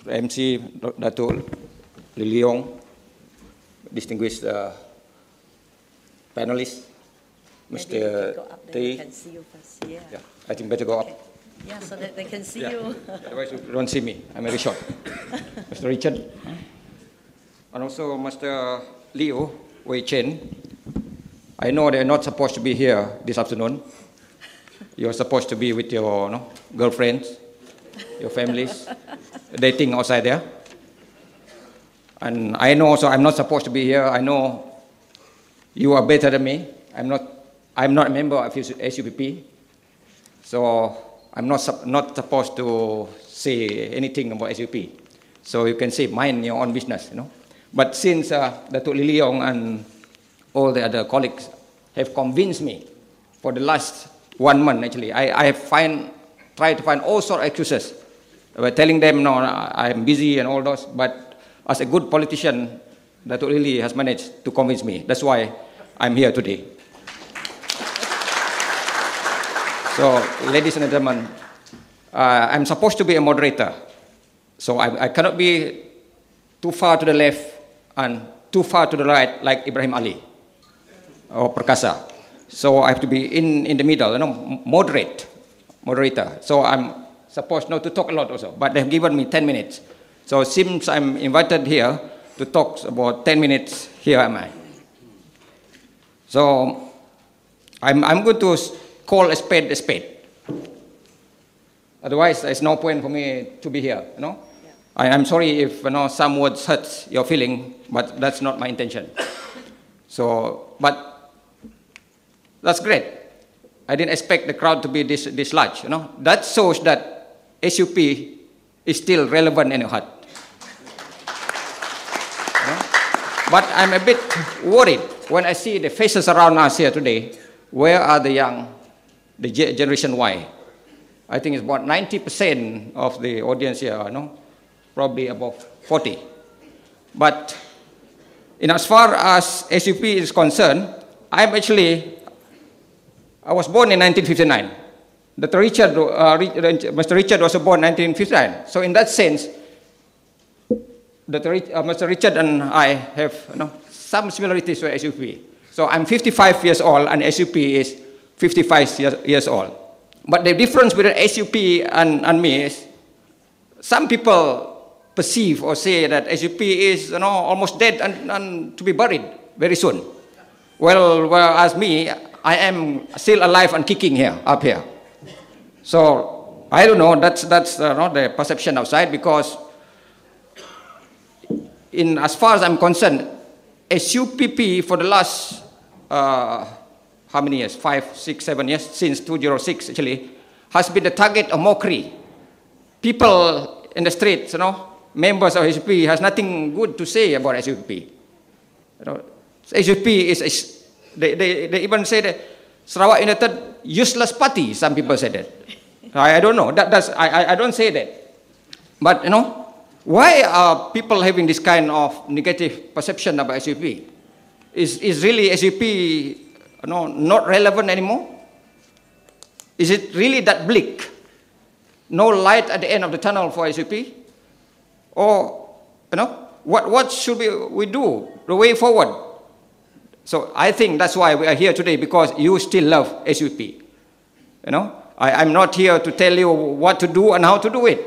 MC Datuk Liliong, distinguished panelists, Mr. T. Can see you first. Yeah. Yeah, I think better go up. Yeah, so that they can see you. Otherwise you don't see me. I'm very short. Mr. Richard, and also Mr. Liu Wei Chen. I know they're not supposed to be here this afternoon. You're supposed to be with your girlfriends, your families, dating outside there. And I know, so I'm not supposed to be here. I know you are better than me. I'm not a member of SUPP, so I'm not supposed to say anything about SUP. So you can say mind your own business, But since Datuk Liliong and all the other colleagues have convinced me for the last 1 month, actually, I try to find all sorts of excuses. Telling them, no, I'm busy and all those. But as a good politician, Datuk Lili has managed to convince me. That's why I'm here today. So, ladies and gentlemen, I'm supposed to be a moderator. So I cannot be too far to the left and too far to the right like Ibrahim Ali or Perkasa. So I have to be in the middle, moderator. So I'm supposed not to talk a lot also, but they've given me 10 minutes. So since I'm invited here to talk about 10 minutes, here am I. So I'm going to call a spade a spade. Otherwise, there's no point for me to be here, Yeah. I'm sorry if some words hurt your feeling, but that's not my intention. So, but that's great. I didn't expect the crowd to be this large, That shows that SUP is still relevant in your heart. But I'm a bit worried when I see the faces around us here today. Where are the young, the Generation Y? I think it's about 90% of the audience here, probably above 40. But in as far as SUP is concerned, I was born in 1959. Mr. Richard was born in 1959. So in that sense, Mr. Richard and I have some similarities with SUP. So I'm 55 years old and SUP is 55 years old. But the difference between SUP and me is some people perceive or say that SUP is almost dead and to be buried very soon. Whereas me, I am still alive and kicking up here. So I don't know. That's the perception outside, because as far as I'm concerned, SUPP for the last how many years? 5, 6, 7 years, since 2006 actually, has been the target of mockery. People in the streets, members of SUP has nothing good to say about SUP. SUP is they even say that Sarawak United useless party. Some people say that. I don't know. I don't say that. But why are people having this kind of negative perception about SUP? Is really SUP not relevant anymore? Is it really that bleak? No light at the end of the tunnel for SUP? Or, what should we do the way forward? So I think that's why we are here today, because you still love SUP. I'm not here to tell you what to do and how to do it.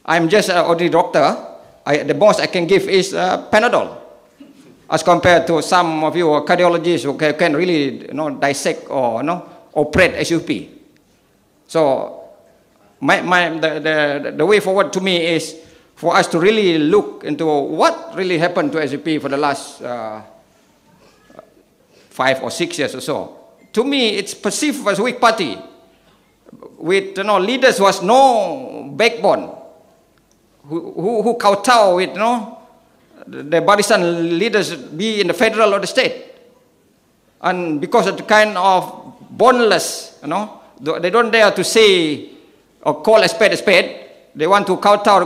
I'm just an ordinary doctor. The most I can give is Panadol, as compared to some of you cardiologists who can really dissect or operate SUP. So the way forward to me is for us to really look into what really happened to SUP for the last 5 or 6 years or so. To me, it's perceived as a weak party with leaders who has no backbone, who kowtow with the Barisan leaders, be in the federal or the state, and because of the kind of boneless, they don't dare to say or call a spade. They want to kowtow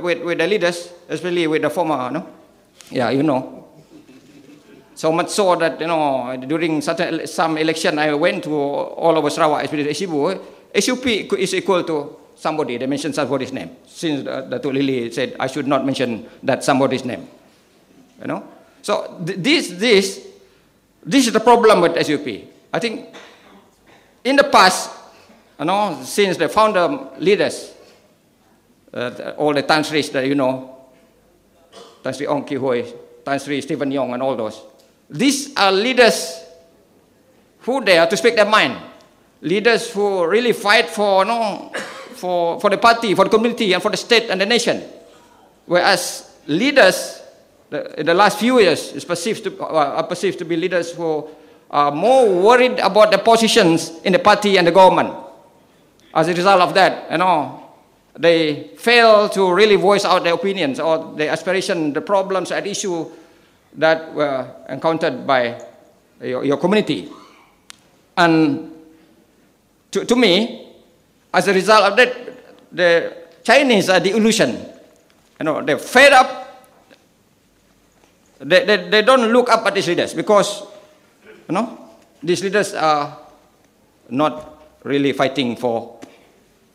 with the leaders, especially with the former, So much so that, during some election, I went to all over Sarawak, especially Sibu, SUP is equal to somebody. They mentioned somebody's name. Since Datuk Lily said I should not mention that somebody's name. You know? So this is the problem with SUP. I think in the past, you know, since the founder leaders, all the Tan Sris that you know, Tan Sri Ong Ki Hoi, Tan Sri Stephen Yong, and all those, these are leaders who dare to speak their mind. Leaders who really fight for, you know, for the party, for the community, and for the state and the nation. Whereas leaders in the last few years are perceived to be leaders who are more worried about their positions in the party and the government. As a result of that, you know, they fail to really voice out their opinions or their aspiration, the problems at issue that were encountered by your community. And to me, as a result of that, the Chinese are the illusion. You know, they're fed up. They don't look up at these leaders because, you know, these leaders are not really fighting for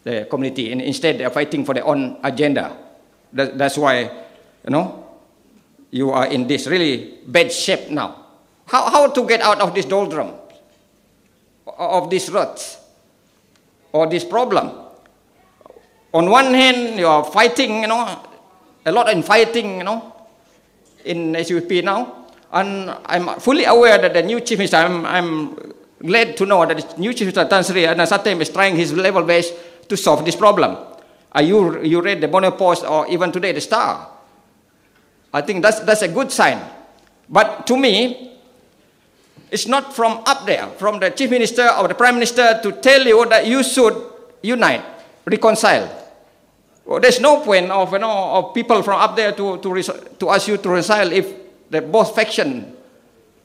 the community. Instead, they are fighting for their own agenda. That's why, you know, you are in this really bad shape now. How to get out of this doldrum, of this rut, or this problem? On one hand, you are fighting, you know, a lot in fighting, you know, in SUP now, and I'm fully aware that the new chief minister, I'm glad to know that the new chief minister Tan Sri Satem is trying his level best to solve this problem. You read the Borneo Post or even today the Star? I think that's a good sign. But to me, it's not from up there, from the chief minister or the prime minister to tell you that you should unite, reconcile. Well, there's no point of, you know, of people from up there to ask you to reconcile if the both faction,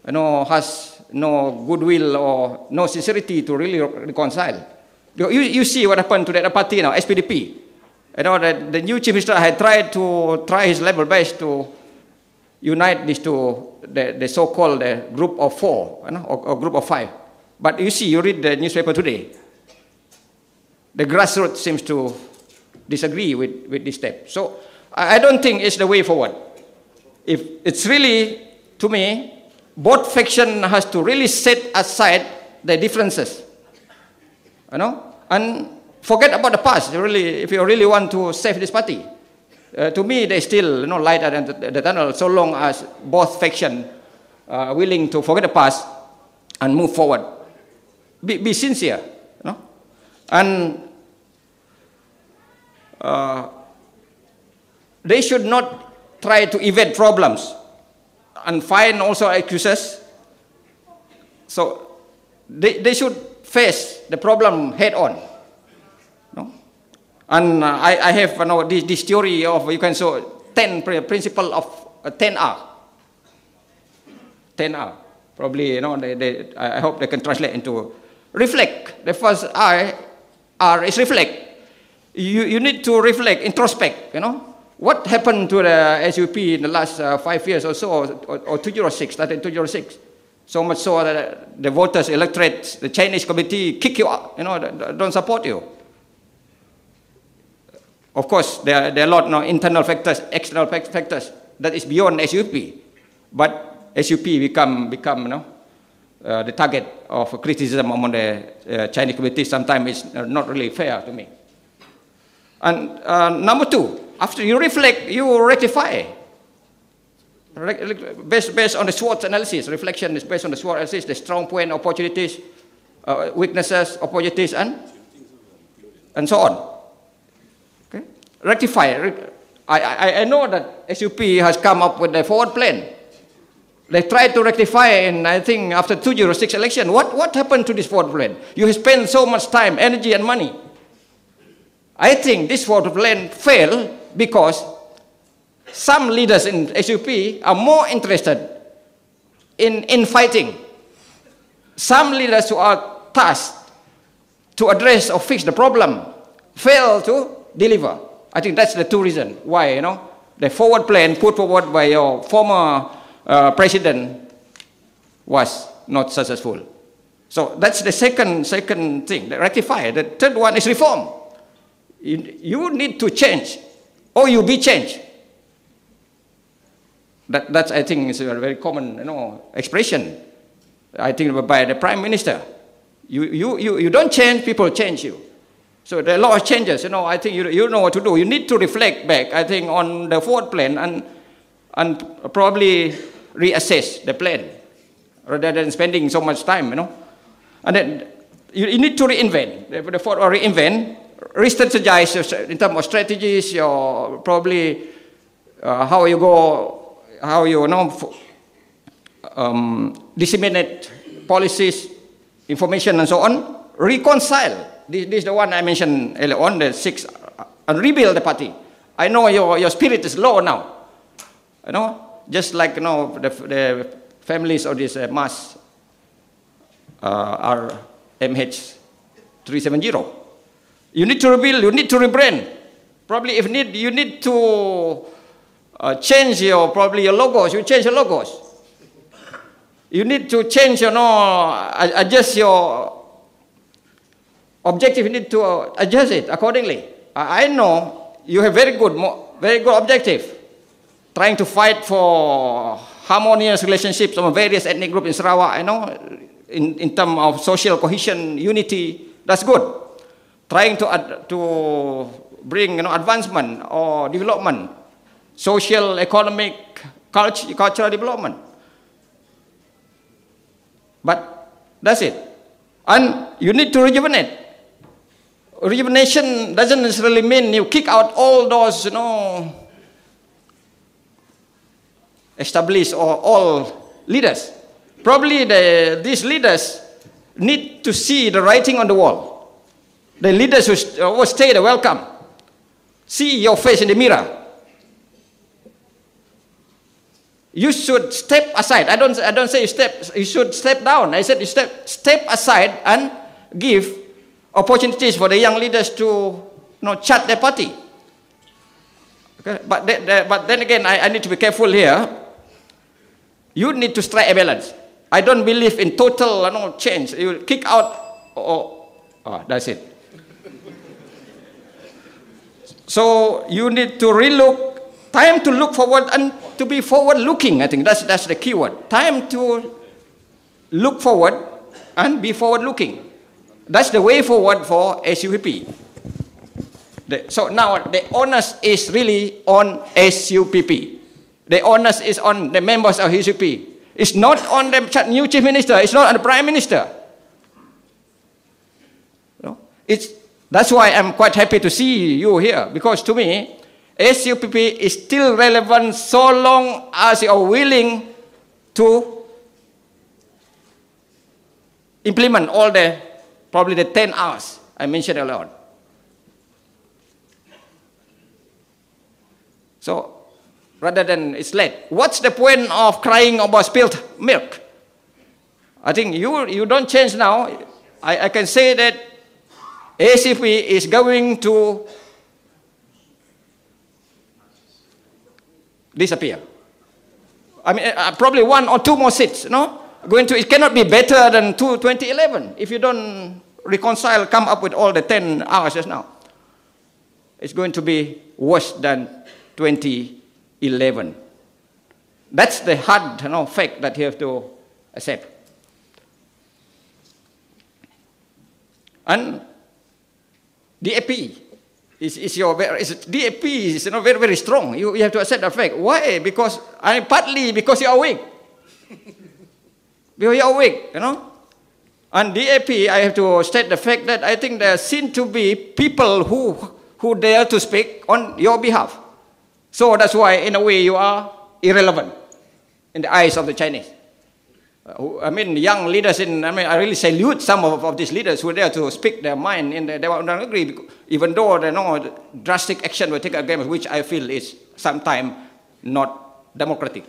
you know, has no goodwill or no sincerity to really reconcile. You see what happened to that party now, SPDP. You know, the new chief minister had tried his level best to unite these two, the so-called group of four, you know, or group of five. But you see, you read the newspaper today, the grassroots seems to disagree with this step. So I don't think it's the way forward. If it's really, to me, both factions has to really set aside their differences, you know, and forget about the past. If you really want to save this party, to me, they still, you know, light at the tunnel. So long as both factions are willing to forget the past and move forward, be sincere, you know, and they should not try to evade problems and find also excuses. So they should face the problem head on. No? And I have, you know, this theory of, you can say, 10 principle of 10R. 10R. Probably, you know, I hope they can translate into reflect. The first R is reflect. You need to reflect, introspect, you know. What happened to the SUP in the last 5 years or so, or 2006, started in 2006? So much so that the voters, electorate, the Chinese committee kick you out, you know, don't support you. Of course, there are a lot of internal factors, external factors that is beyond SUP. But SUP become you know, the target of criticism among the Chinese committee. Sometimes it's not really fair to me. And number two, after you reflect, you rectify. Based on the SWOT analysis, reflection is based on the SWOT analysis, the strong point, opportunities, weaknesses, opportunities, and so on. Okay? Rectify. I know that SUP has come up with a forward plan. They tried to rectify, and I think after 2006 election, what happened to this forward plan? You have spent so much time, energy, and money. I think this forward plan failed because some leaders in SUP are more interested in fighting. Some leaders who are tasked to address or fix the problem fail to deliver. I think that's the two reasons why, you know, the forward plan put forward by your former president was not successful. So that's the second thing, the rectify. The third one is reform. You need to change, or you be changed. That's, I think, is a very common, expression. I think by the Prime Minister. You don't change, people change you. So there are a lot of changes. I think you know what to do. You need to reflect back, I think, on the forward plan and probably reassess the plan rather than spending so much time. And then you need to reinvent, re-strategize in terms of strategies, or probably how you disseminate policies, information, and so on. Reconcile. This is the one I mentioned earlier on, the 6, and rebuild the party. I know your spirit is low now. Just like the families of this mass are MH370. You need to rebuild, you need to rebrand. Probably if you need to change your logos, you change your logos. You need to change, adjust your objective, you need to adjust it accordingly. I know you have very good objective, trying to fight for harmonious relationships among various ethnic groups in Sarawak, in terms of social cohesion, unity, that's good. Trying to bring advancement or development, social, economic, cultural development. But that's it. And you need to rejuvenate. Rejuvenation doesn't necessarily mean you kick out all those, established or all leaders. Probably these leaders need to see the writing on the wall. The leaders who always stay there, welcome. See your face in the mirror. You should step aside. I don't say you should step down. I said you step aside and give opportunities for the young leaders to chart their party. Okay? But then again, I need to be careful here. You need to strike a balance. I don't believe in total change. You kick out, that's it. So you need to relook. Time to look forward and to be forward-looking. I think that's the key word. Time to look forward and be forward-looking. That's the way forward for SUPP. So now the onus is really on SUPP. The onus is on the members of SUPP. It's not on the new chief minister. It's not on the prime minister. That's why I'm quite happy to see you here, because to me, SUPP is still relevant so long as you are willing to implement all probably the 10 hours I mentioned earlier on. So, rather than it's late, what's the point of crying about spilled milk? I think you don't change now. I can say that SUPP is going to disappear. I mean, probably 1 or 2 more seats, it cannot be better than 2011 if you don't reconcile, come up with all the 10 hours just now. It's going to be worse than 2011. That's the hard fact that you have to accept. And DAP DAP is very, very strong. You have to accept that fact. Why? Partly because you are weak. Because you are weak, And DAP, I have to state the fact that I think there seem to be people who dare to speak on your behalf. So that's why, in a way, you are irrelevant in the eyes of the Chinese. Young leaders I really salute some of these leaders who are there to speak their mind. They don't agree, even though drastic action will take against, which I feel is sometimes not democratic.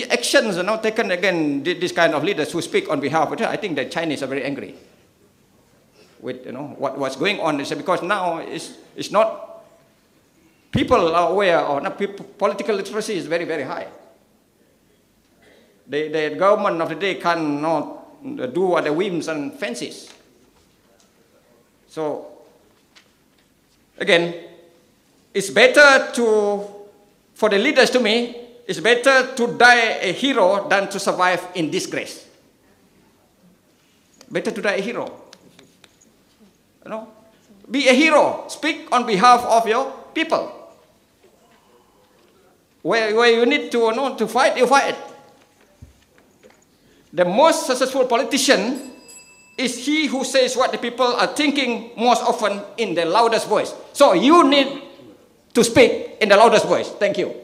Actions are not taken against this kind of leaders who speak on behalf of it. I think the Chinese are very angry with what's going on. It's because now it's not. People are aware, or not, political literacy is very, very high. The government of the day cannot do what the whims and fancies. So, again, it's better for the leaders to me, it's better to die a hero than to survive in disgrace. Better to die a hero. You know? Be a hero. Speak on behalf of your people. Where you need to fight, you fight. The most successful politician is he who says what the people are thinking most often in the loudest voice. So you need to speak in the loudest voice. Thank you.